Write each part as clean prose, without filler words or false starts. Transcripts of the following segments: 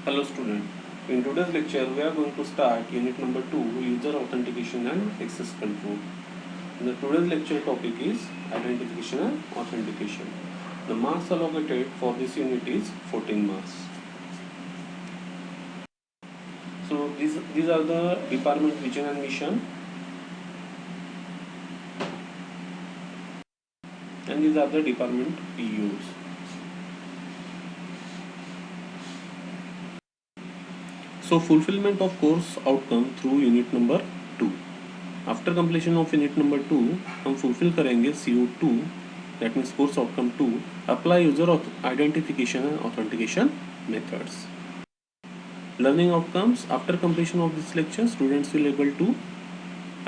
Hello student. In today's lecture we are going to start unit number 2, user authentication and access control. The today's lecture topic is identification and authentication. The marks allocated for this unit is 14 marks. So these are the department vision and mission, and these are the department PUs. So fulfillment of course outcome through unit number 2. After completion of unit number 2 हम fulfil करेंगे CO2, that means course outcome 2, apply user identification and authentication methods. Learning outcomes after completion of this lecture students will able to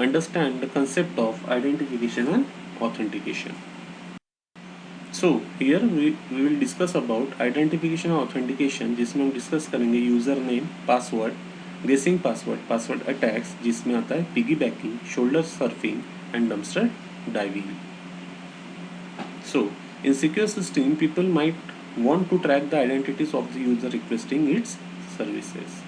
understand the concept of identification and authentication. So here we will discuss about identification और authentication, जिसमें हम discuss करेंगे user name, password, guessing password, password attacks जिसमें आता है piggybacking, shoulder surfing and dumpster diving. So in secure system people might want to track the identities of the user requesting its services.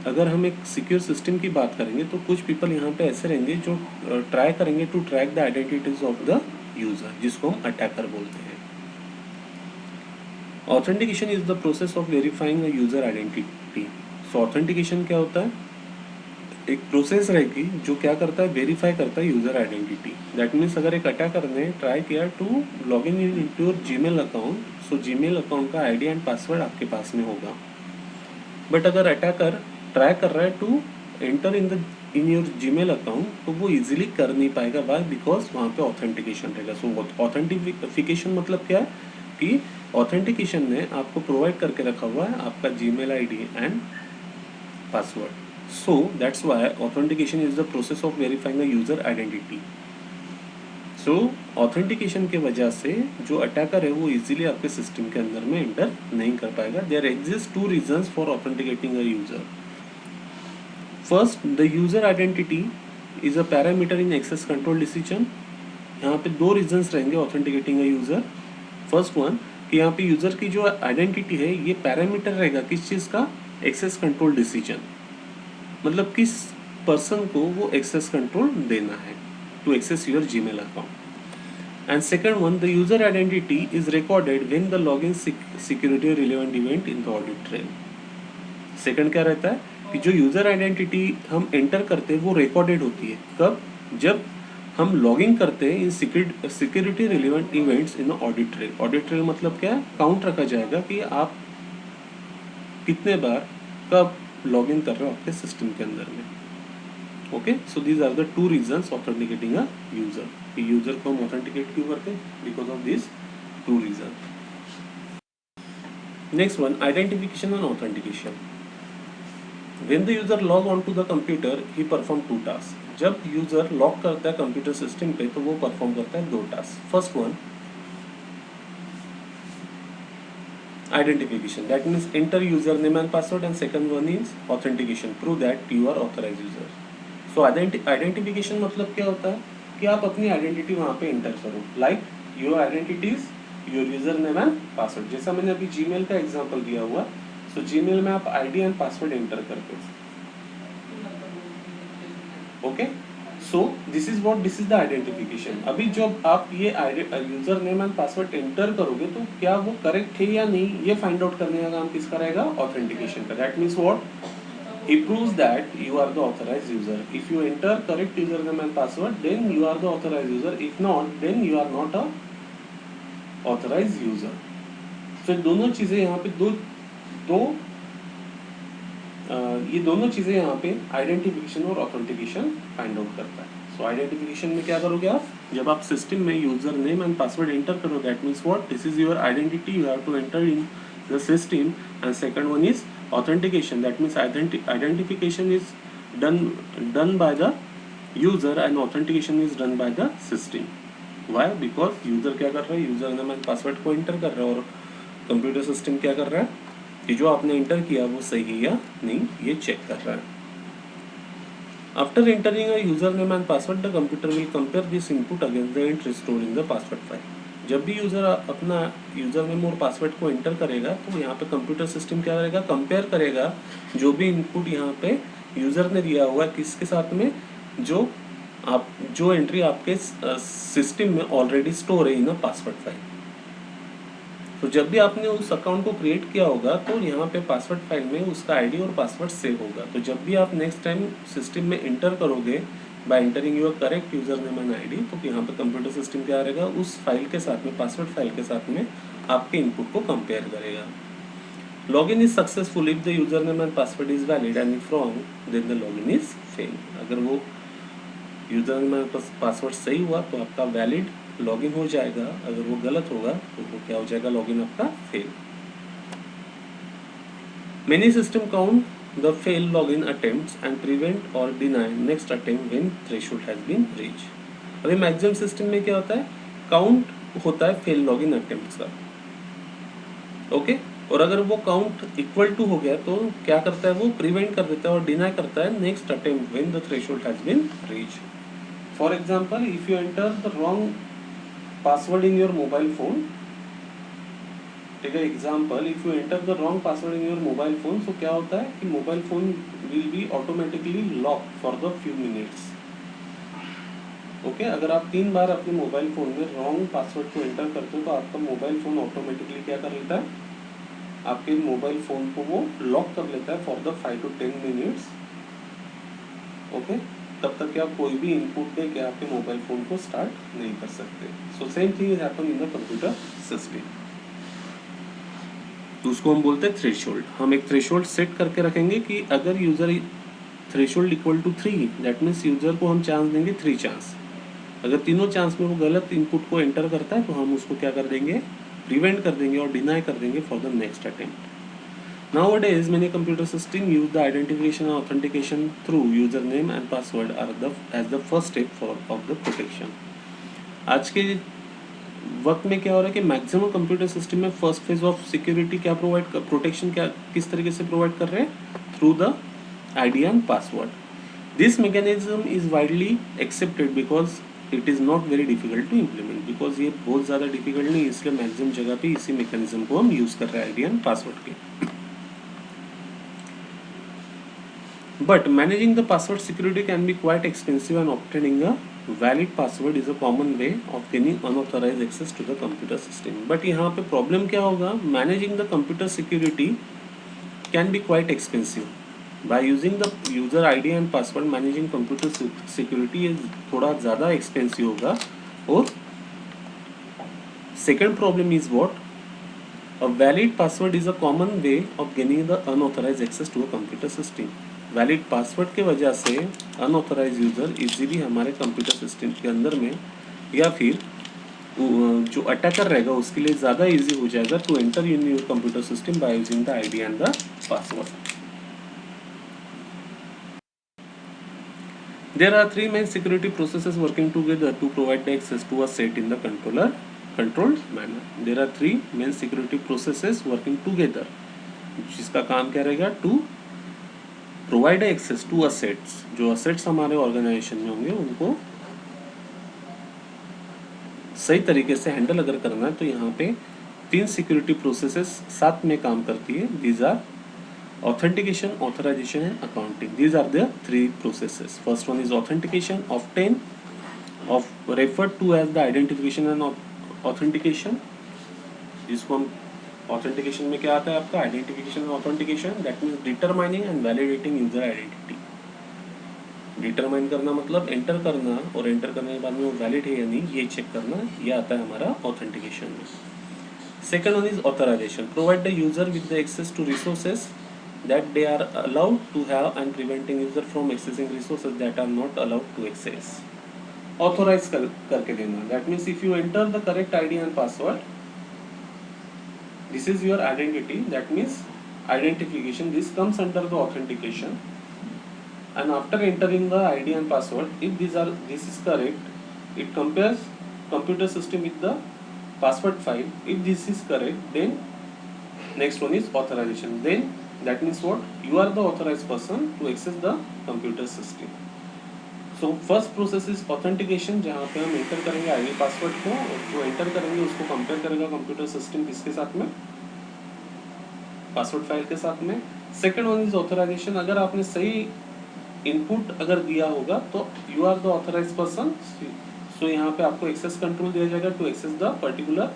अगर हम एक secure system की बात करेंगे तो कुछ पीपल यहाँ पे ऐसे रहेंगे जो ट्राई करेंगे to track the identities of the user, जिसको हम अटैकर बोलते हैं. Authentication is the process of verifying a user identity. So authentication क्या होता है? एक प्रोसेस रहेगी जो क्या करता है, वेरीफाई करता है यूजर आइडेंटिटी. दैट मीन्स अगर एक अटैकर ने ट्राई किया to log in into your Gmail account, so Gmail account का आईडी एंड पासवर्ड आपके पास में होगा. बट अगर अटैकर ट्राई कर रहा है to enter in your Gmail account, तो वो इजीली कर नहीं पाएगा. वाई? बिकॉज वहाँ पे ऑथेंटिकेशन रहेगा. सो ऑथेंटिफिकेशन मतलब क्या है कि ऑथेंटिकेशन ने आपको प्रोवाइड करके रखा हुआ है आपका Gmail ID and password. So that's why authentication is the process of verifying the user identity. So authentication के वजह से जो अटैकर है वो इजीली आपके सिस्टम के अंदर में एंटर नहीं कर पाएगा. There exist 2 reasons for authenticating a user. First, the user identity is a parameter in access control decision. यहाँ पे 2 रीजंस रहेंगे authenticating a user. First one कि यहाँ पे यूजर की जो आइडेंटिटी है ये पैरामीटर रहेगा किस चीज़ का? Access control decision. मतलब किस पर्सन को वो एक्सेस कंट्रोल देना है to access your Gmail account. And second one, the user identity is recorded when the login security relevant event in the audit trail. Second क्या रहता है कि जो यूजर आइडेंटिटी हम एंटर करते हैं वो रिकॉर्डेड होती है. कब? जब हम लॉगिंग करते हैं इन security relevant events in audit trail. Audit trail मतलब क्या है? काउंट रखा जाएगा कि आप कितने बार कब लॉग इन कर रहे हो आपके सिस्टम के अंदर में. Okay, so these are the 2 reasons authenticating a user. User को हम ऑथेंटिकेट क्यों करते हैं? Because of this 2 reason. Next one, identification and authentication. When the user log on to the computer he perform 2 task. जब user log करता है computer system पे तो वो परफॉर्म करता है 2 task. First one, identification, that means enter username and password, and second one is authentication, prove that you are authorized user. So identification मतलब क्या होता है कि आप अपनी आइडेंटिटी वहाँ पे एंटर करो. Like your identities, your user name and password. जैसा मैंने अभी जीमेल का एग्जांपल दिया हुआ. सो जीमेल में आप आईडी एंड पासवर्ड एंटर करते हो. Okay, so this is the identification. अभी जब आप ये user name and password enter करोगे तो क्या वो करेक्ट है या नहीं ये फाइंड आउट करने का काम किसका रहेगा? ऑथेंटिकेशन का. That means what? he proves that you are the authorized user. If you enter correct username and password, then you are the authorized user. If not, then you are not a authorized user. So दोनों चीजें यहाँ पे ये दोनों चीजें यहाँ पे identification और ऑथेंटिकेशन फाइंड आउट करता है. सो आइडेंटिफिकेशन में क्या करोगे आप? जब आप सिस्टम में user name and password enter करो, that means what? This is your identity, you have to enter in the system. And second one is authentication. That means identification is done by the user and authentication is done by the system. Why? Because user क्या कर रहा है? User name and password को enter कर रहा है और computer system क्या कर रहा है कि जो आपने एंटर किया वो सही है या नहीं ये चेक कर रहा है. After entering a username and password, the computer will compare this input against the entry stored in the password file. जब भी यूज़र अपना यूज़र नेम और पासवर्ड को एंटर करेगा तो यहाँ पे कंप्यूटर सिस्टम क्या करेगा, कंपेयर करेगा जो भी इनपुट यहाँ पे यूज़र ने दिया हुआ है किसके साथ में, जो एंट्री आपके सिस्टम में ऑलरेडी स्टोर है इन अ पासवर्ड फाइल। तो जब भी आपने उस अकाउंट को क्रिएट किया होगा तो यहाँ पे पासवर्ड फाइल में उसका आईडी और पासवर्ड सेव होगा। तो जब भी आप नेक्स्ट टाइम सिस्टम में एंटर करोगे bye entering your correct user name and ID, तो यहाँ पे कंप्यूटर सिस्टम क्या करेगा, उस फाइल के साथ में, पासवर्ड फाइल के साथ में आपके इनपुट को कंपेयर करेगा। Login is successful if the user name and password is valid and if wrong then the login is fail. अगर वो यूजर नेम एंड पासवर्ड सही हुआ तो आपका वैलिड लॉगिन हो जाएगा, अगर वो गलत होगा तो वो क्या हो जाएगा, लॉगिन आपका fail. Many system count the fail login attempts and prevent और deny next attempt when threshold has been reach. अभी मैक्सिमम सिस्टम में क्या होता है, काउंट होता है फेल लॉगिन अटेम्प्ट्स का, ओके। और अगर वो काउंट इक्वल टू हो गया तो क्या करता है, वो प्रिवेंट कर देता है और डिनाई करता है next attempt when the threshold has been reach. For example, if you enter the wrong password in your mobile phone, ठीक है, example, if you enter the wrong password in your mobile phone, तो क्या होता है कि mobile phone will be automatically lock for the few minutes, okay. अगर आप 3 बार अपने मोबाइल फोन में रॉन्ग पासवर्ड को एंटर करते हो तो आपका मोबाइल फोन ऑटोमेटिकली क्या कर लेता है, आपके मोबाइल फोन को वो लॉक कर लेता है for the 5 to 10 minutes, okay. तब तक आप कोई भी इनपुट दे के आपके मोबाइल फोन को स्टार्ट नहीं कर सकते। So same thing is happen in the computer system. तो उसको हम बोलते हैं थ्रेशोल्ड। हम एक थ्रेशोल्ड सेट करके रखेंगे कि अगर user threshold equal to 3, that means user को हम चांस देंगे 3 चांस। अगर तीनों चांस में वो गलत इनपुट को एंटर करता है तो हम उसको क्या कर देंगे, प्रिवेंट कर देंगे और डिनाई कर देंगे for the next attempt. Nowadays, many computer systems use the identification and authentication through username and password as the first step of the protection. आज के वक्त में क्या हो रहा है कि मैक्सिमम कंप्यूटर सिस्टम में फर्स्ट फेज ऑफ सिक्योरिटी क्या प्रोटेक्शन क्या किस तरीके से प्रोवाइड कर रहे हैं, through the ID and password. This mechanism is widely accepted because it is not very difficult to implement, because ये बहुत ज़्यादा डिफिकल्ट नहीं, इसलिए मैक्सिमम जगह पे इसी मैकेनिज्म को हम यूज़ कर रहे हैं आईडी एंड पासवर्ड के। But managing the password security can be quite expensive and obtaining a valid password is a common way of gaining unauthorized access to the computer system. But यहाँ पे problem क्या होगा, managing the computer security can be quite expensive. By using the user ID and password, managing computer security is थोड़ा ज़्यादा expensive होगा। और second problem is what? A valid password is a common way of gaining the unauthorized access to a computer system. Valid password के वजह से unauthorized user easily हमारे computer system के अंदर में या फिर जो अटैकर रहेगा उसके लिए ज़्यादा इजी हो जाएगा to enter in your computer system by using the ID and the password. There are 3 main security processes working together to provide the access to a set in the controlled manner. There are 3 main security processes working together, जिसका काम क्या रहेगा, to provide access to assets. जो assets हमारे organisation में होंगे उनको सही तरीके से हैंडल अगर करना है तो यहाँ पे 3 सिक्योरिटी प्रोसेसेस साथ में काम करती है। These are authentication, authorisation and accounting. These are the 3 processes. First one is authentication of referred to as the identification and authentication, जिसको हम ऑथेंटिकेशन में क्या आता है आपका, आइडेंटिफिकेशन और authentication, that means determining and validating user identity. Determine करना मतलब एंटर करना और एंटर करने के बाद में वो वैलिड है या नहीं ये चेक करना, ये आता है हमारा ऑथेंटिकेशन में। Second one is authorisation, provide the user with the access to resources that they are allowed to have and preventing user from accessing resources that are not allowed to access. Authorise करके देना, that means if you enter the correct ID and password, this is your identity, that means identification, this comes under the authentication, and after entering the ID and password, if this is correct, it compares computer system with the password file. If this is correct, then next one is authorization. Then that means what, you are the authorized person to access the computer system. So first process is authentication, जहाँ पे हम enter करेंगे ID password को, और जो enter करेंगे उसको compare करेगा कंप्यूटर सिस्टम किसके साथ में, पासवर्ड फाइल के साथ में। सेकंड वन इज ऑथराइजेशन, अगर आपने सही इनपुट अगर दिया होगा तो you are the authorize person, so यहाँ पे आपको एक्सेस कंट्रोल दिया जाएगा to access the particular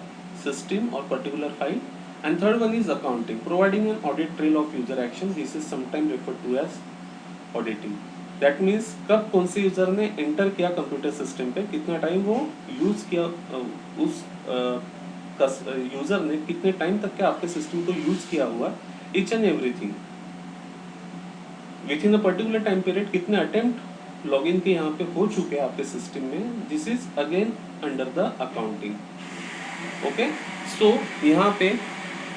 system और particular file. And third one is accounting, providing an audit trail of user action, this is sometime referred to as auditing. That means कब कौन से user ने enter किया computer system पे, कितना time वो use किया, उस यूजर ने कितने टाइम तक के आपके सिस्टम को यूज किया हुआ, each and everything within a particular time period, कितने अटेम्प्ट लॉगिन के यहाँ पे हो चुके हैं आपके सिस्टम में, this is again under the accounting. Okay, so यहाँ पे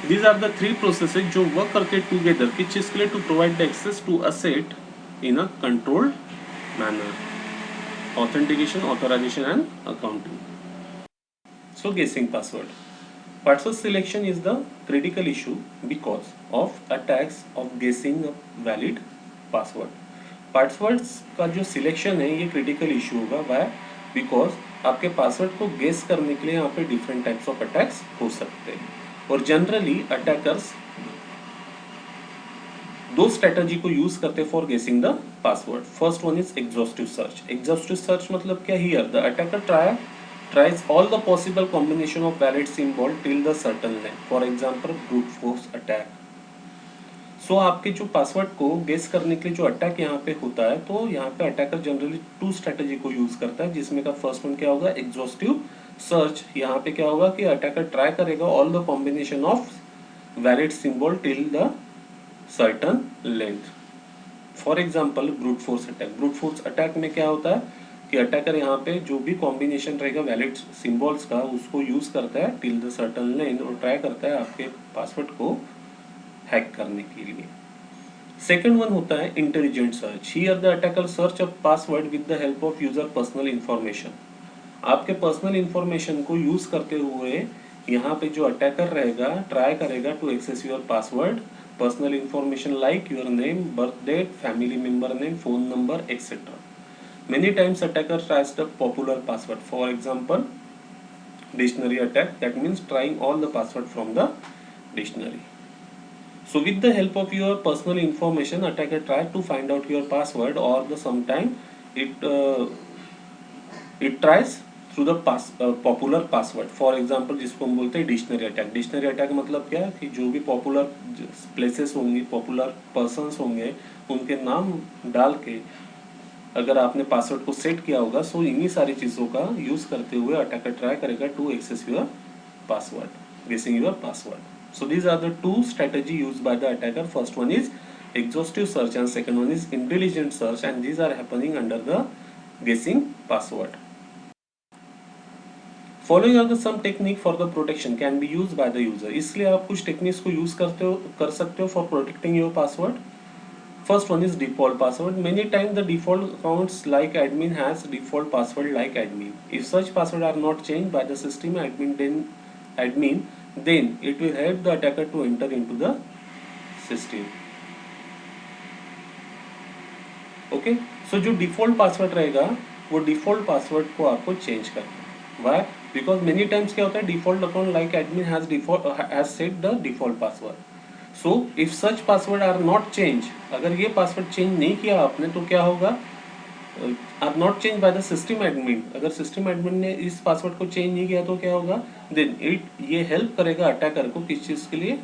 these are the three processes जो वर्क करते टुगेदर, किस चीज के लिए, to provide the access to asset in a controlled manner: authentication, authorization and accounting. So guessing password, password selection is the critical issue because of attacks of guessing a valid password. Passwords का जो selection है ये critical issue होगा, Y, because आपके password को guess करने के लिए यहाँ पे डिफरेंट टाइप्स ऑफ अटैक्स हो सकते हैं, और जनरली अटैकर्स दो स्ट्रेटजी को यूज करते फॉर गेसिंग the password. First one is exhaustive search. Exhaustive search मतलब क्या, here the attacker tries all the possible combination of valid symbol till the certain length, for example brute force attack। सो आपके जो password को guess करने के लिए जो attack यहाँ पे होता है, तो यहाँ पे अटैकर जनरली टू स्ट्रेटजी को यूज करता है, जिसमें का फर्स्ट वन क्या होगा, एग्जॉस्टिव सर्च। यहाँ पे क्या होगा कि अटैकर ट्राई करेगा all the combination of valid symbol till the certain length. For example brute force attack. Brute force attack में क्या होता है कि अटैकर यहाँ पे जो भी कॉम्बिनेशन रहेगा वैलिड सिंबल्स का उसको यूज करता है टिल द सर्टन लेंथ, और ट्राई करता है आपके पासवर्ड को हैक करने के लिए। सेकंड वन होता है intelligent search. Here the attacker search a password with the help of user personal information. आपके पर्सनल इंफॉर्मेशन को यूज करते हुए यहाँ पे जो अटैकर रहेगा ट्राई करेगा to access your password, personal information like your name, birth date, family member name, phone number, etc. Many times attacker tries the popular password. For example, dictionary attack, that means trying all the password from the dictionary. So with the help of your personal information, attacker tries to find out your password, or the sometime it tries through the popular password. For example जिसको हम बोलते हैं dictionary attack. Dictionary attack मतलब क्या है कि जो भी पॉपुलर प्लेसेस होंगी, पॉपुलर पर्सन्स होंगे, उनके नाम डाल के अगर आपने पासवर्ड को सेट किया होगा, सो इन्हीं सारी चीज़ों का यूज करते हुए अटैकर ट्राई करेगा to access your password, guessing your password. So these are the two strategy use by the attacker. First one is exhaustive search and second one is intelligent search, and these are happening under the guessing password. Following are the some technique for the protection can be used by the user। इसलिए आप कुछ techniques को use कर सकते हो for protecting your password। First one is default password। Many times the default accounts like admin has default password like admin। If such password are not changed by the system admin, then it will help the attacker to enter into the system। Okay, so जो default password रहेगा वो default password को आपको change करना है। Y, because many times क्या होता है default account like admin has set the default password. So if such password are not change, अगर ये पासवर्ड चेंज नहीं किया आपने तो क्या होगा, are not change by the system admin. अगर सिस्टम एडमिन ने इस पासवर्ड को चेंज नहीं किया तो क्या होगा, देन ये हेल्प करेगा अटैकर को किस चीज़ के लिए,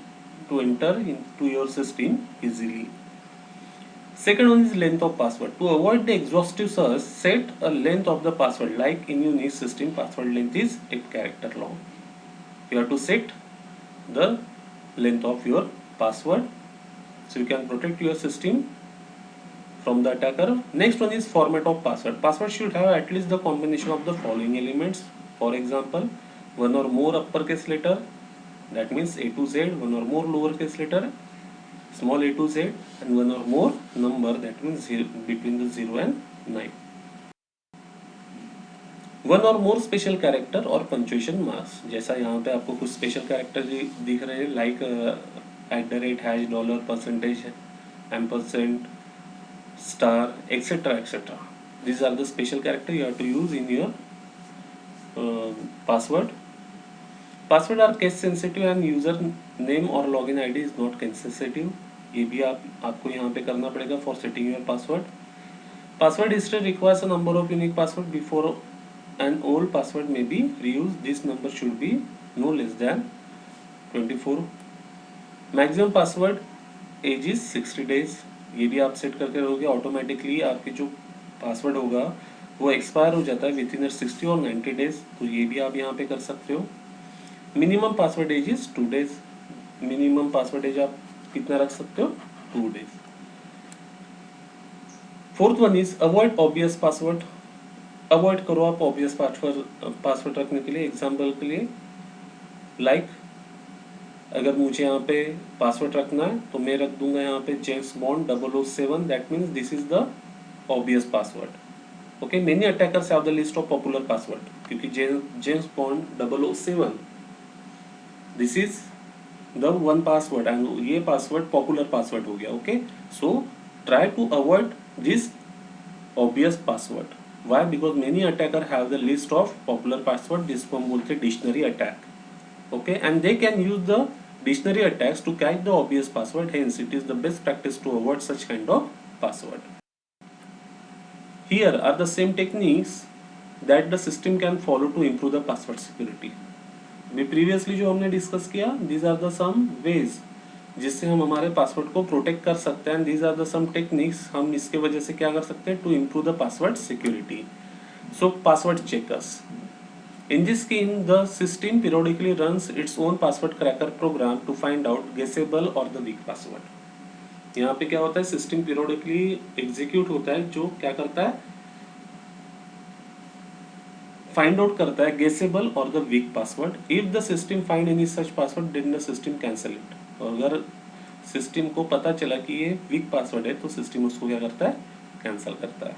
to enter into your system easily. Second one is length of password. To avoid the exhaustive search, set a length of the password. Like in Unix system, password length is 8 character long. You have to set the length of your password so you can protect your system from the attacker. Next one is format of password. Password should have at least the combination of the following elements. For example, one or more uppercase letter, that means A to Z, one or more lowercase letter, small a to z, and one or more number, that means between the 0 and 9, one or more special character और punctuation marks. जैसा यहाँ पे आपको कुछ special character दिख रहे हैं like @ $, %, ampersand, star, etcetera etcetera. These are the special character you have to use in your password. Password are case sensitive and user name और login ID is not case sensitive. ये भी आपको यहाँ पे करना पड़ेगा for setting your password. Password history requires a number of unique password before an old password may be reuse. This number should be no less than 24. Maximum password age is 60 days. ये भी आप set करके रहोगे. Automatically आपके जो password होगा वो expire हो जाता है विद इन 60 और 90 days. तो ये भी आप यहाँ पे कर सकते हो. Minimum password age is 2 days. Minimum password age आप कितना रख सकते हो? 2 days. Fourth one is avoid obvious password. Avoid करो आप ऑब्वियस पासवर्ड रखने के लिए. एग्जाम्पल के लिए लाइक अगर मुझे यहाँ पे पासवर्ड रखना है तो मैं रख दूंगा यहाँ पे James Bond 007. That means this is the obvious password. Okay, many attackers have the list of popular password. क्योंकि James Bond 007 this is the one password and ये पासवर्ड पॉपुलर पासवर्ड हो गया. Okay, so try to avoid this obvious password. Why? Because many attacker have the list of popular password जिसको हम बोलते हैं dictionary attack. Okay, and they can use the dictionary attacks to catch the obvious password. Hence it is the best practice to avoid such kind of password. Here are the same techniques that the system can follow to improve the password security. मैं previously जो हमने discuss किया, these are the some ways जिससे हम हमारे password को protect कर सकते हैं. these are the some techniques हम इसके वजह से क्या कर सकते हैं to improve the password security. So password checkers. In this scheme, the system periodically runs its own password cracker program to find out guessable or the weak password. यहाँ पे क्या होता है? सिस्टम पीरियोडिकली एग्जीक्यूट होता है जो क्या करता है? फाइंड आउट करता है गेसेबल और the weak password. If the system find any such password then the system cancel it. अगर सिस्टम को पता चला कि ये वीक पासवर्ड है तो सिस्टम उसको क्या करता है? कैंसिल करता है.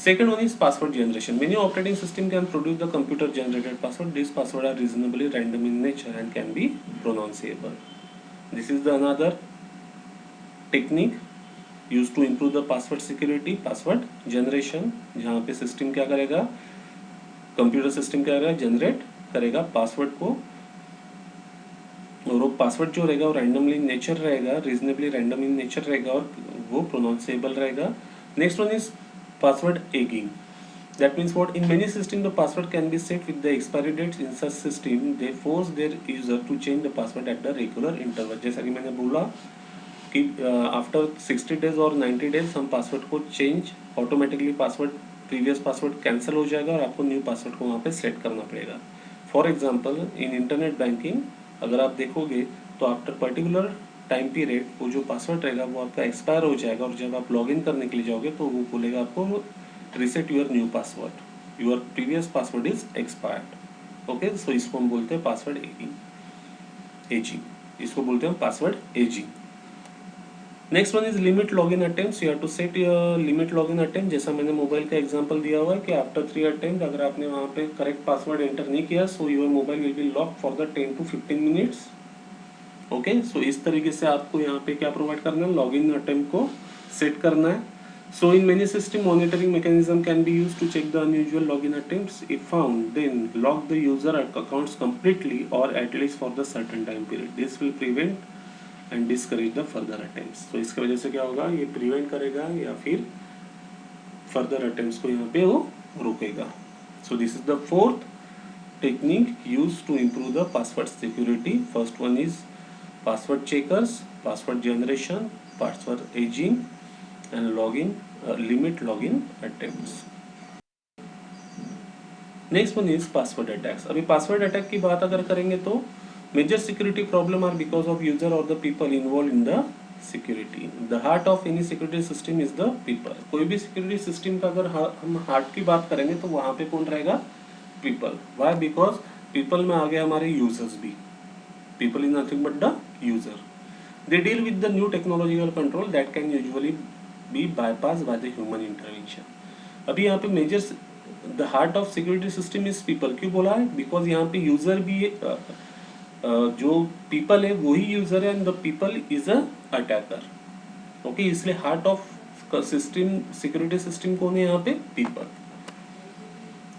Second one is password generation. Many operating system can produce the computer generated password. This password are reasonably random in nature and can be pronounceable. This is the another technique use to improve the password security. Password generation, जहाँ पे system क्या करेगा? Computer system क्या करेगा? Generate करेगा password को, और वो पासवर्ड जो रहेगा वो रैंडमली इन नेचर रहेगा, रीजनेबली रैंडम इन नेचर रहेगा और वो प्रोनाउंसिएबल रहेगा. Next one is password ageing. That means what? In many systems, the password can be set with the expiry dates. In such system, they force their user to change the password at the regular interval. जैसा कि मैंने बोला कि after 60 days और 90 days हम password को change automatically password previous password cancel हो जाएगा और आपको न्यू पासवर्ड को वहाँ पे सेट करना पड़ेगा. For example in internet banking अगर आप देखोगे तो आफ्टर पर्टिकुलर टाइम पीरियड वो जो पासवर्ड रहेगा वो आपका एक्सपायर हो जाएगा और जब आप लॉगिन करने के लिए जाओगे तो वो बोलेगा आपको reset your new password. Your previous password is expired. Okay, so इसको हम बोलते हैं पासवर्ड एजिंग. इसको बोलते हैं password ageing. Next one is limit login attempts. You have to set your limit login attempt. जैसा मैंने मोबाइल का एग्जांपल दिया हुआ है कि आफ्टर 3 अटेम्प्ट अगर आपने वहाँ पे करेक्ट पासवर्ड एंटर नहीं किया so your mobile will be lock for the 10 to 15 minutes. ओके, सो इस तरीके से आपको यहाँ पे क्या प्रोवाइड करना है? लॉगिन अटेम्प्ट को सेट करना है. So in many system monitoring mechanism can be used to check the unusual login attempts. If found, then lock the user accounts completely or at least for the certain time period. This will prevent and discourage the further attempts. So इसके वजह से क्या होगा? ये prevent करेगा या फिर further attempts को यहाँ पे वो रोकेगा. So this is the fourth technique used to improve the password security. First one is password checkers, password generation, password aging, and login limit login attempts. Next one is password attacks. अभी password attack की बात अगर करेंगे तो major security problem are because of user or the people involved in the security. The heart of any security system is the people. कोई भी security system का अगर हम heart की बात करेंगे तो वहाँ पे कौन रहेगा? People. Why? Because people में आ गए हमारे users भी. People is nothing but the user. They deal with the new technological control that can usually be bypassed by the human intervention. अभी यहाँ पे measure the heart of security system is people. क्यों बोला है? Because यहाँ पे user भी जो पीपल है वही यूजर है and the people is a attacker. Okay, इसलिए heart of system security system कौन है यहाँ पे? People.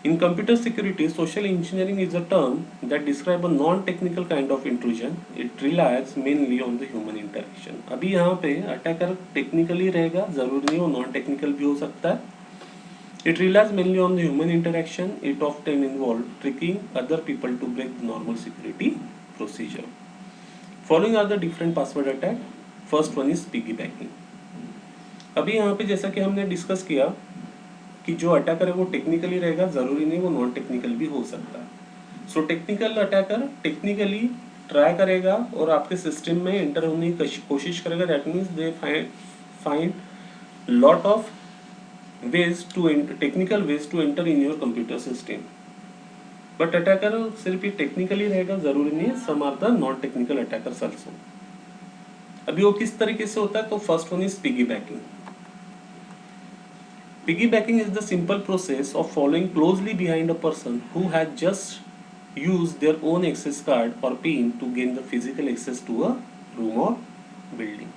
In computer security, social engineering is a term that describes a non-technical kind of intrusion. It relies mainly on the human interaction. अभी यहाँ पे attacker technically रहेगा, जरूरी नहीं वो नॉन टेक्निकल भी हो सकता है. It relies mainly on the human interaction. It often involves tricking other people to break the normal security procedure. Following are the different password attack. First one is piggybacking. अभी यहाँ पे जैसा कि हमने डिस्कस किया कि जो अटैकर है वो टेक्निकली रहेगा, जरूरी नहीं वो नॉन टेक्निकल भी हो सकता है. So technical attacker technically try करेगा और आपके सिस्टम में एंटर होने की कोशिश करेगा. That means they find lot of ways to technical ways to enter in your computer system. But attacker सिर्फ ही टेक्निकली रहेगा, जरूरी नहीं है. Some are the non technical attackers also. अभी वो किस तरीके से होता है? तो first one is piggybacking. Piggybacking is the simple process of following closely behind a person who has just used their own access card or PIN to gain the physical access to a room or building.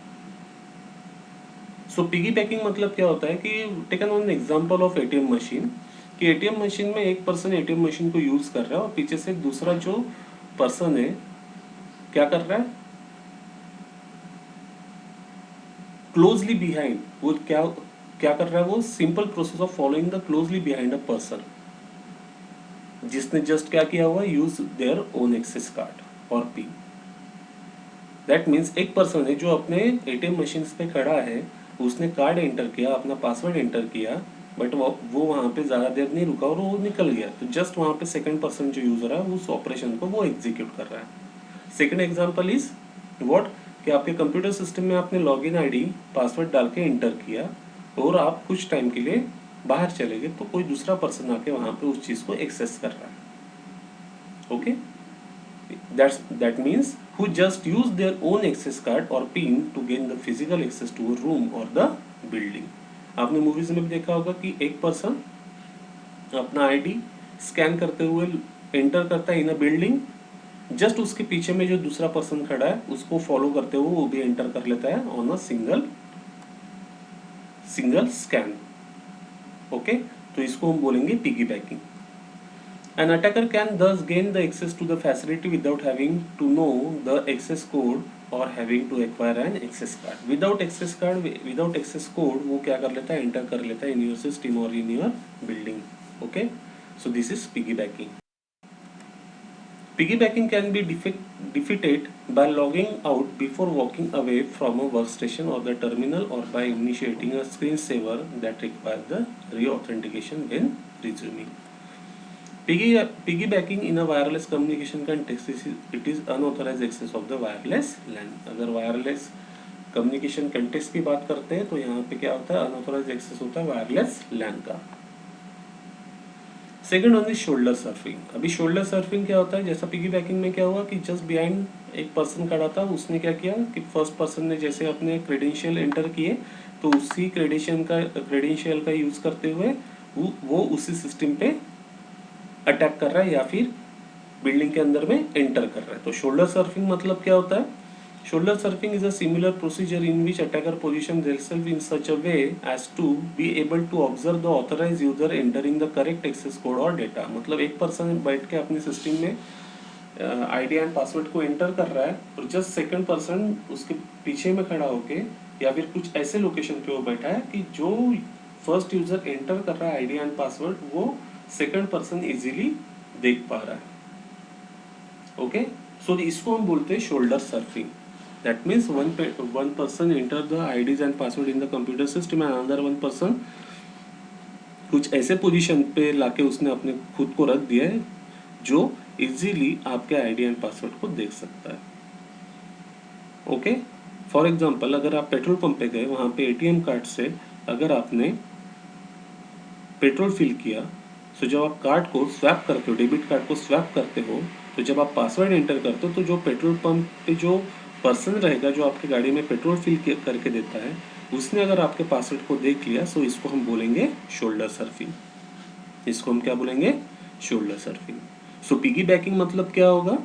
So piggybacking मतलब क्या होता है कि taken on example of ATM machine, कि ATM machine में एक person ATM machine को use कर रहा है और पीछे से दूसरा जो पर्सन है क्या कर रहा है? Closely behind. वो क्या कर रहा है? वो simple process of following the closely behind a person जिसने जस्ट क्या किया हुआ? Use their own access card और पिन. दैट मीन्स एक पर्सन है जो अपने ATM मशीन पे खड़ा है, उसने कार्ड एंटर किया, अपना पासवर्ड एंटर किया, बट वो वहाँ पे ज़्यादा देर नहीं रुका और वो निकल गया. तो जस्ट वहाँ पे सेकंड पर्सन जो यूजर है उस ऑपरेशन को वो एग्जीक्यूट कर रहा है. सेकंड एग्जांपल इज व्हाट, कि आपके कंप्यूटर सिस्टम में आपने लॉगिन आईडी पासवर्ड डाल के एंटर किया और आप कुछ टाइम के लिए बाहर चले गए, तो कोई दूसरा पर्सन आके वहां पे उस चीज को एक्सेस कर रहा है. Okay, that means who just use their own access card और pin to gain the physical access to a room और द बिल्डिंग. आपने मूवीज में भी देखा होगा कि एक पर्सन अपना आईडी स्कैन करते हुए एंटर करता है इन अ बिल्डिंग, जस्ट उसके पीछे में जो दूसरा पर्सन खड़ा है उसको फॉलो करते हुए वो भी एंटर कर लेता है on a single scan. Okay, तो इसको हम बोलेंगे पिगीबैकिंग. An attacker can thus gain the access to the facility without having to know the access code or having to acquire an access card. Without access code, वो क्या कर लेता है? Enter कर लेता है in your system or in your building. Okay, so this is piggybacking. Piggybacking can be defeated by logging out before walking away from a workstation or the terminal, or by initiating a screensaver that requires the re-authentication when resuming. Piggybacking in a wireless communication context, it is unauthorized access of the wireless LAN. अगर wireless communication context की बात करते हैं तो यहाँ पे क्या होता है? अनऑथोराइज एक्सेस होता है वायरलेस LAN का. Second one is shoulder surfing. अभी शोल्डर सर्फिंग क्या होता है? जैसा पिगीबैकिंग में क्या हुआ कि जस्ट बिहाइंड एक पर्सन खड़ा था, उसने क्या किया कि फर्स्ट पर्सन ने जैसे अपने क्रेडेंशियल एंटर किए तो उसी क्रेडेंशियल का यूज करते हुए वो उसी सिस्टम पे अटैक कर रहा है या फिर बिल्डिंग के अंदर में एंटर कर रहा है. तो शोल्डर सर्फिंग मतलब क्या होता है? Shoulder surfing is a similar procedure in which attacker position themselves in such a way as to be able to observe the authorized user entering the correct access code or data. मतलब एक person बैठ के अपने system में ID and password को enter कर रहा है और जस्ट सेकंड पर्सन उसके पीछे में खड़ा होके या फिर कुछ ऐसे लोकेशन पे वो बैठा है कि जो फर्स्ट यूजर एंटर कर रहा है आईडी एंड पासवर्ड वो सेकंड पर्सन इजीली देख पा रहा है. ओके, सो इसको हम बोलते हैं shoulder surfing. That means one person enter the IDs and password in the computer system and another one person कुछ ऐसे पोजीशन पे लाके उसने अपने खुद को रख दिया है जो इजीली आपके आईडी एंड पासवर्ड को देख सकता है. ओके, फॉर एग्जांपल अगर आप पेट्रोल पंप पे गए, वहाँ पे ATM कार्ड से अगर आपने पेट्रोल फिल किया, तो जब आप कार्ड को स्वैप करते हो, डेबिट कार्ड को स्वैप करते हो, तो जब आप पासवर्ड एंटर करते हो तो जो पेट्रोल पंप पे जो पर्सन रहेगा जो आपकी गाड़ी में पेट्रोल फिल करके देता है, उसने अगर आपके पासवर्ड को देख लिया, सो इसको हम बोलेंगे शोल्डर सर्फिंग. इसको हम क्या बोलेंगे? Shoulder surfing. सो पिगीबैकिंग मतलब क्या होगा?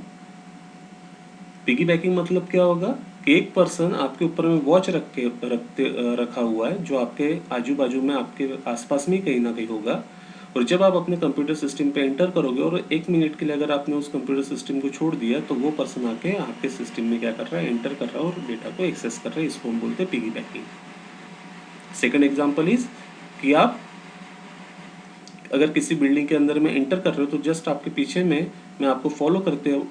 पिगीबैकिंग मतलब क्या होगा कि एक पर्सन आपके ऊपर में वॉच रखा हुआ है जो आपके आजू बाजू में आपके आसपास में कहीं ना कहीं होगा, और जब आप अपने कंप्यूटर सिस्टम पे एंटर करोगे और 1 मिनट के लिए अगर आपने उस कंप्यूटर सिस्टम को छोड़ दिया तो वो पर्सन आके आपके सिस्टम में क्या कर रहा है, एंटर कर रहा है और डेटा को एक्सेस कर रहा है। इसको हम बोलते हैं piggy banking. Second example is कि आप अगर किसी बिल्डिंग के अंदर में एंटर कर रहे हो तो जस्ट आपके पीछे में मैं आपको फॉलो करते हो,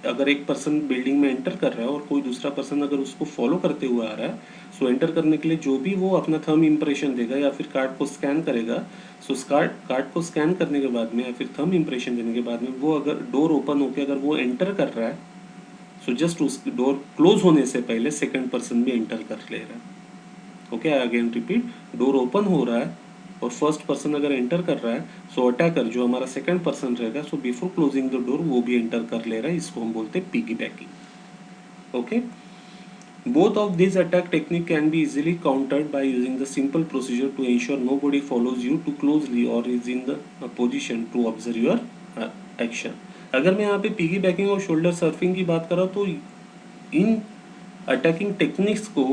अगर एक पर्सन बिल्डिंग में एंटर कर रहा है और कोई दूसरा पर्सन अगर उसको फॉलो करते हुए आ रहा है, सो एंटर करने के लिए जो भी वो अपना थंब इम्प्रेशन देगा या फिर कार्ड को स्कैन करेगा, सो उस कार्ड को स्कैन करने के बाद में या फिर थंब इम्प्रेशन देने के बाद में वो अगर डोर ओपन होकर अगर वो एंटर कर रहा है, सो जस्ट उस डोर क्लोज होने से पहले सेकंड पर्सन भी एंटर कर ले रहा है। Okay, again repeat, door open हो रहा है और फर्स्ट पर्सन अगर एंटर कर रहा है, सो अटैकर जो हमारा सेकंड पर्सन रहेगा, so before closing the door वो भी एंटर कर ले रहा है। इसको हम बोलते हैं piggy banking. Okay, both of these attack technique can be easily countered by using the simple procedure to ensure nobody follows you too closely or is in the position to observe your action। अगर मैं यहाँ पे piggy banking और shoulder surfing की बात कर रहा हूँ तो इन अटैकिंग टेक्निक्स को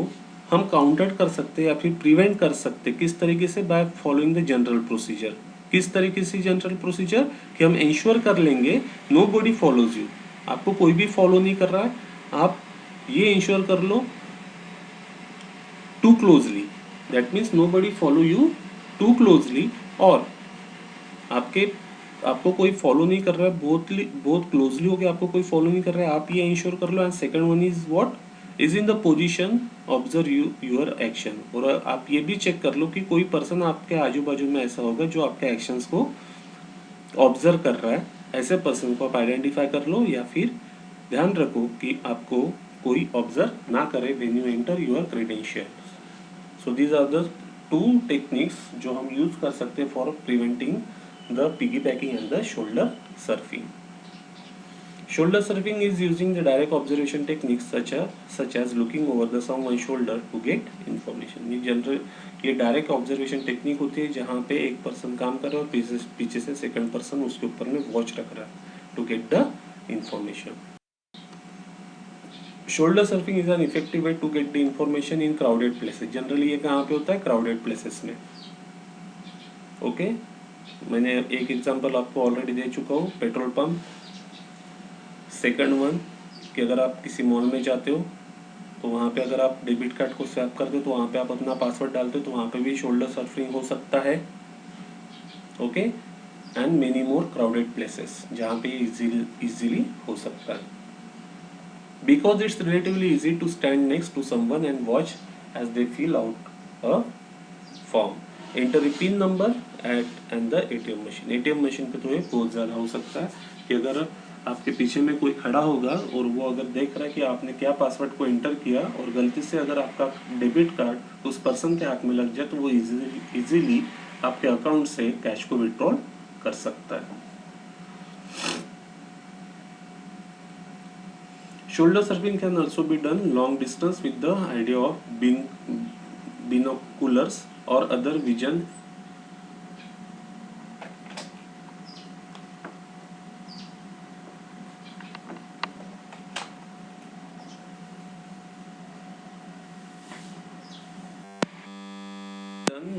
हम काउंटर कर सकते हैं या फिर प्रिवेंट कर सकते हैं किस तरीके से, by following the general procedure. किस तरीके से जनरल प्रोसीजर, कि हम इंश्योर कर लेंगे नो बॉडी फॉलोज यू, आपको कोई भी फॉलो नहीं कर रहा है, आप ये इंश्योर कर लो too closely, that means nobody follow you too closely, और आपको कोई फॉलो नहीं कर रहा है, बहुत क्लोजली हो गया, आपको कोई फॉलो नहीं कर रहा है, आप ये इंश्योर कर लो। And second one is what, is in the position observe your action, और आप ये भी चेक कर लो कि कोई पर्सन आपके आजू बाजू में ऐसा होगा जो आपके एक्शंस को ऑब्जर्व कर रहा है। ऐसे पर्सन को आप आइडेंटिफाई कर लो या फिर ध्यान रखो कि आपको कोई ऑब्जर्व ना करे when you enter your credentials. So these are the two techniques जो हम यूज कर सकते हैं for preventing the piggybacking and the shoulder surfing। Shoulder surfing is using the direct observation techniques such as looking over the someone's shoulder to get information। ये direct observation technique होती है जहाँ पे एक पर्सन काम कर रहा है और पीछे से सेकंड पर्सन उसके ऊपर में वॉच रख रहा है to get the information. Shoulder surfing is an effective way to get the information in crowded places. Generally ये कहाँ पे होता है, क्राउडेड प्लेसेस में। ओके, मैंने एक एग्जांपल आपको ऑलरेडी दे चुका हूँ, पेट्रोल पंप। सेकंड वन कि अगर आप किसी मॉल में जाते हो तो वहाँ पे अगर आप डेबिट कार्ड को स्वैप करते हो तो वहाँ पे आप अपना पासवर्ड डालते हो तो वहाँ पे भी शोल्डर सर्फिंग हो सकता है। Okay, and many more crowded places जहाँ पे इजीली हो सकता है, because it's relatively easy to stand next to someone and watch as they fill out a form. Enter PIN number and the ATM machine. ATM machine पे तो ये बहुत ज़्यादा हो सकता है कि अगर आपके पीछे में कोई खड़ा होगा और वो अगर देख रहा है कि आपने क्या पासवर्ड को एंटर किया और गलती से अगर आपका डेबिट कार्ड उस पर्सन के हाथ में लग जाए तो वो इजीली आपके अकाउंट से कैश को विड्रॉल कर सकता है। Shoulder surfing can also be done long distance with the idea of binoculars or other vision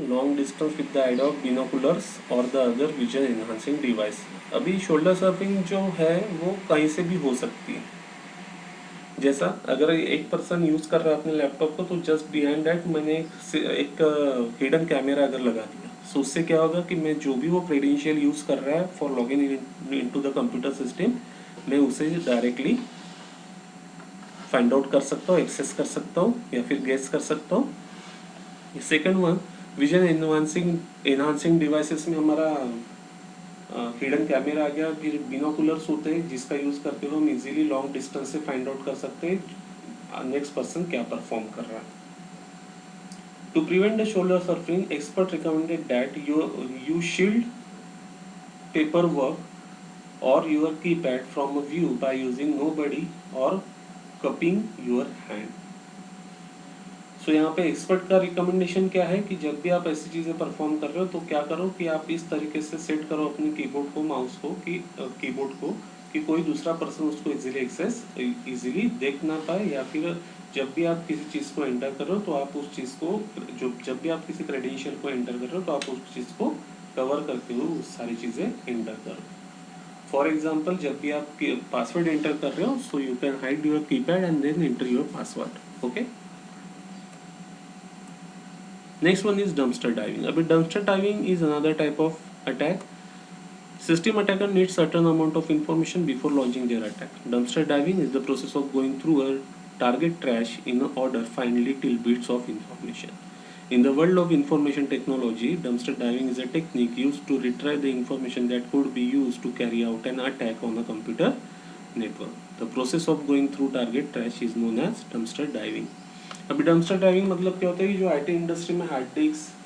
long distance with the idea of binoculars or the other vision enhancing device। अभी shoulder surfing जो है वो कहीं से भी हो सकती है। जैसा अगर एक पर्सन यूज कर रहा है अपने लैपटॉप को तो जस्ट बिहाइंड दैट मैंने एक हिडन कैमरा अगर लगा दिया, सो उससे क्या होगा कि मैं जो भी वो क्रेडेंशियल यूज कर रहा है for log in into the computer system, मैं उसे डायरेक्टली फाइंड आउट कर सकता हूँ, एक्सेस कर सकता हूँ या फिर गेस कर सकता हूँ। Second one, vision enhancing devices में हमारा हिडन कैमरा आ गया, फिर बिनोकुलर्स होते हैं जिसका यूज करते हुए हम इजीली लॉन्ग डिस्टेंस से फाइंड आउट कर सकते हैं नेक्स्ट पर्सन क्या परफॉर्म कर रहा है। To prevent the shoulder surfing, expert recommended that you shield paperwork और your keypad from a view by using nobody और कपिंग योर हैंड। सो यहाँ पे एक्सपर्ट का रिकमेंडेशन क्या है कि जब भी आप ऐसी चीज़ें परफॉर्म कर रहे हो तो क्या करो कि आप इस तरीके से सेट करो अपने कीबोर्ड को, माउस को, कीबोर्ड को कि कोई दूसरा पर्सन उसको इजीली देख ना पाए या फिर जब भी आप किसी चीज़ को एंटर कर रहे हो तो आप उस चीज़ को जब भी आप किसी क्रेडेंशियल को एंटर कर रहे हो तो आप उस चीज़ को कवर करते हुए उस सारी चीज़ें एंटर करो। फॉर एग्जाम्पल, जब भी आप पासवर्ड एंटर कर रहे हो, so you can hide your keypad and then enter your password. Okay, next one is dumpster diving. अभी dumpster diving is another type of attack. System attacker needs certain amount of information before launching their attack. Dumpster diving is the process of going through a target trash in order find little bits of information. In the world of information technology, dumpster diving is a technique used to retrieve the information that could be used to carry out an attack on a computer network. The process of going through target trash is known as dumpster diving. अभी dumpster diving मतलब क्या होता है कि जो IT industry में hard disk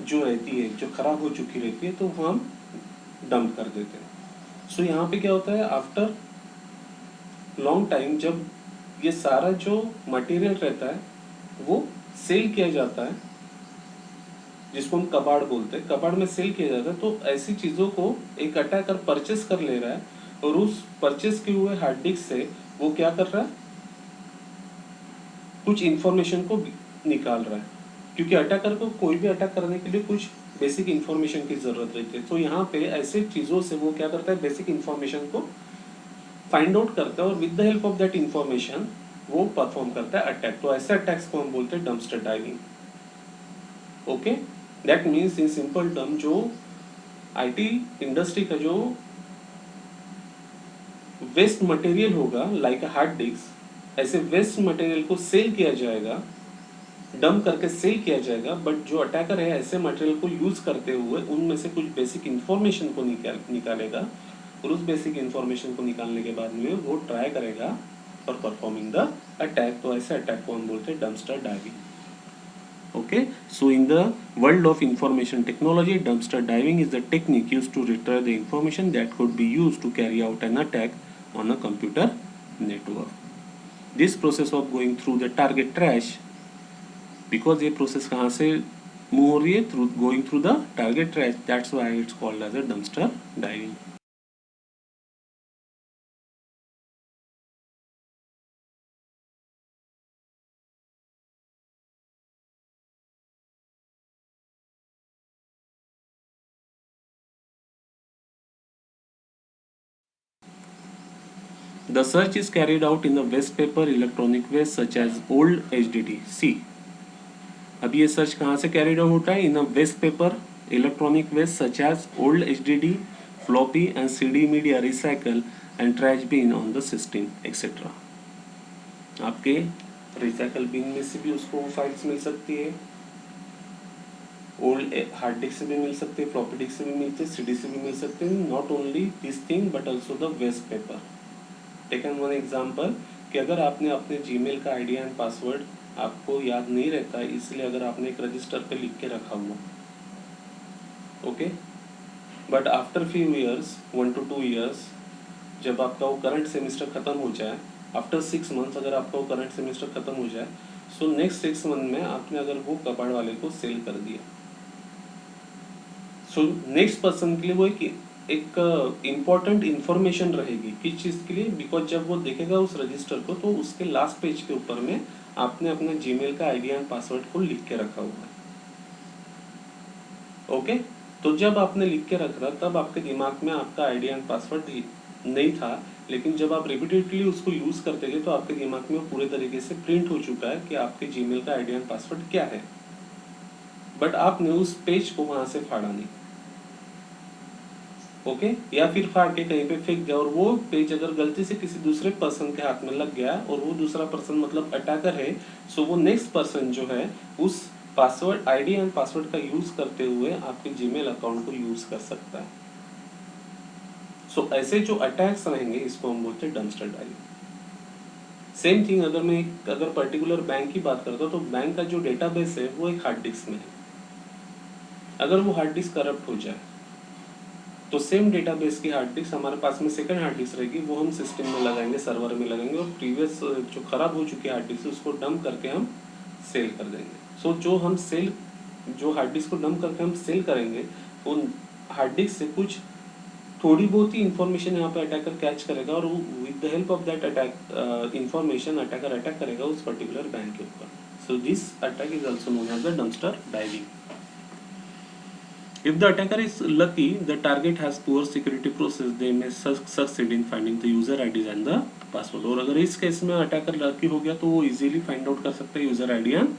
जो रहती है, जो खराब हो चुकी रहती है, तो वो हम डंप कर देते हैं। सो यहाँ पे क्या होता है, आफ्टर लॉन्ग टाइम जब ये सारा जो मटेरियल रहता है वो सेल किया जाता है, जिसको हम कबाड़ बोलते हैं, कबाड़ में सेल किया जाता है, तो ऐसी चीज़ों को एक अटैकर परचेस कर ले रहा है और उस परचेस किए हुए हार्ड डिस्क से वो क्या कर रहा है, कुछ इंफॉर्मेशन को निकाल रहा है, क्योंकि अटैकर को कोई भी अटैक करने के लिए कुछ बेसिक इंफॉर्मेशन की जरूरत रहती है। तो यहाँ पे ऐसे चीज़ों से वो क्या करता है, बेसिक इंफॉर्मेशन को फाइंड आउट करता है और with the help of that information वो परफॉर्म करता है अटैक। तो ऐसे अटैक्स को हम बोलते हैं dumpster diving. Okay, that means in simple term जो आईटी इंडस्ट्री का जो वेस्ट मटेरियल होगा लाइक अ हार्ड डिस्क, ऐसे वेस्ट मटेरियल को सेल किया जाएगा, डंप करके सेल किया जाएगा, बट जो अटैकर है ऐसे मटेरियल को यूज करते हुए उनमें से कुछ बेसिक इंफॉर्मेशन को निकालेगा और उस बेसिक इंफॉर्मेशन को निकालने के बाद में वो ट्राई करेगा और परफॉर्मिंग द अटैक। तो ऐसे अटैक को हम बोलते हैं dumpster diving. Okay, so in the world of information technology, dumpster diving is the technique used to retrieve the information that could be used to carry out an attack on a computer network. This process of going through the target trash, because ये process कहाँ से move हो रही है, through going through the target trash, that's why it's called as a dumpster diving. The search is carried out in the waste paper, electronic waste such as old HDD. See, अब ये search कहाँ से carried out होता है, in a waste paper, electronic waste such as old HDD, floppy and CD media recycle and trash bin on the system etcetera. आपके recycle bin में से भी उसको फाइल्स मिल सकती है, ओल्ड हार्ड डिस्क से भी मिल सकते हैं, फ्लॉपी डिस्क से भी मिलते हैं, CD से भी मिल सकते हैं। Not only this thing but also the waste paper. Taken one example कि अगर आपने अपने जीमेल का आईडी एंड पासवर्ड आपको याद नहीं रहता है, इसलिए अगर आपने एक रजिस्टर पे लिख के रखा हुआ, okay, but after few years 1 to 2 years जब आपका वो करंट सेमिस्टर खत्म हो जाए, आफ्टर 6 मंथ्स अगर आपका वो करंट सेमिस्टर खत्म हो जाए, सो नेक्स्ट 6 मंथ में आपने अगर वो कबाड़ वाले को सेल कर दिया, सो नेक्स्ट पर्सन के लिए वो एक इम्पॉर्टेंट इंफॉर्मेशन रहेगी किस चीज़ के लिए, बिकॉज जब वो देखेगा उस रजिस्टर को तो उसके लास्ट पेज के ऊपर में आपने अपने जीमेल का आईडी एंड पासवर्ड को लिख के रखा हुआ है। ओके, तो जब आपने लिख के रख रहा तब आपके दिमाग में आपका आईडी एंड पासवर्ड नहीं था, लेकिन जब आप रिपीटेडली उसको यूज करते गए तो आपके दिमाग में पूरे तरीके से प्रिंट हो चुका है कि आपके जीमेल का आईडी एंड पासवर्ड क्या है, बट आपने उस पेज को वहां से फाड़ा नहीं। ओके, या फिर फाड़ के कहीं पे फेंक दिया और वो पेज अगर गलती से किसी दूसरे पर्सन के हाथ में लग गया और वो दूसरा पर्सन मतलब अटैकर है, सो वो नेक्स्ट पर्सन जो है उस पासवर्ड आईडी एंड पासवर्ड का यूज करते हुए आपके जीमेल अकाउंट को यूज कर सकता है। सो ऐसे जो अटैक्स रहेंगे इसको हम बोलते हैं डम्पस्टर डाइविंग। सेम थिंग अगर पर्टिकुलर बैंक की बात करता हूँ तो बैंक का जो डेटाबेस है वो एक हार्ड डिस्क में है। अगर वो हार्ड डिस्क करप्ट हो जाए तो सेम डेटाबेस की हार्ड डिस्क हमारे पास में सेकंड हार्ड डिस्क रहेगी, वो हम सिस्टम में लगाएंगे, सर्वर में लगाएंगे और प्रीवियस जो खराब हो चुकी हार्ड डिस्क उसको डंप करके हम सेल कर देंगे। सो जो हार्ड डिस्क को डंप करके हम सेल करेंगे वो हार्ड डिस्क से कुछ थोड़ी बहुत ही इंफॉर्मेशन यहाँ पे अटैकर कैच करेगा और with the help of that attack information attacker attack करेगा उस पर्टिकुलर बैंक के ऊपर. So this attack is also known as the dumpster diving. If the attacker is lucky, the target has poor security process, they may succeed in finding the user IDs and the password. और अगर इस case में attacker lucky हो गया तो वो easily find out कर सकता है यूजर आईडी एंड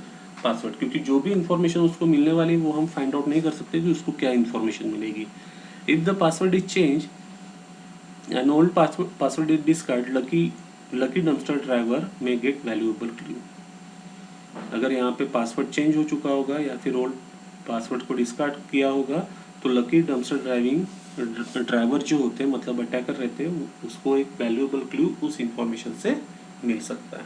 पासवर्ड, क्योंकि जो भी इंफॉर्मेशन उसको मिलने वाली है वो हम फाइंड आउट नहीं कर सकते कि उसको क्या इंफॉर्मेशन मिलेगी. If the password is change N old password is discard, lucky dumpster driver में गेट वैल्यूएबल क्लू. अगर यहाँ पे पासवर्ड चेंज हो चुका होगा या फिर ओल्ड पासवर्ड को डिस्कार्ड किया होगा तो लकी डम्पस्टर ड्राइवर जो होते हैं मतलब अटैकर रहते हैं उसको एक वैल्यूएबल क्लू उस इंफॉर्मेशन से मिल सकता है.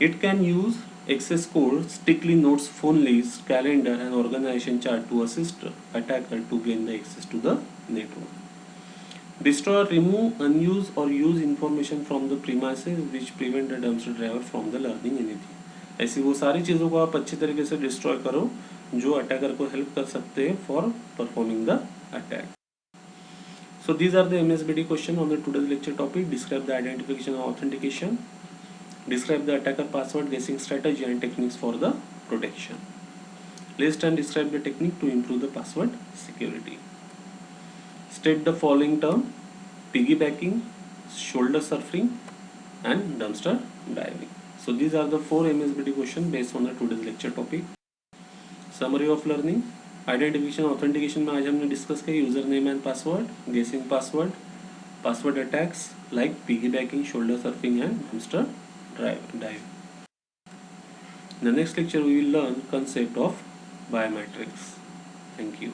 It can use access code, sticky notes, phone list, calendar and organisation chart to assist attacker to gain the access to the network. Destroy or remove unused or use information from the premises which prevent the dumpster driver from the learning anything. ऐसी वो सारी चीज़ों को आप अच्छी तरीके से destroy करो जो अटैकर को हेल्प कर सकते हैं for performing the attack. So these are the MSBD question on the today's lecture topic. Describe the identification and authentication. Describe the attacker password guessing strategy and techniques for the protection. List and describe the technique to improve the password security. State the following term: piggybacking, shoulder surfing and dumpster diving. So these are the 4 MSBD questions based on the today's lecture topic. Summary of learning: identification authentication में आज हमने discuss किया user name and password, guessing password, password attacks like piggybacking, shoulder surfing and dumpster dive. In the next lecture we will learn concept of biometrics. Thank you.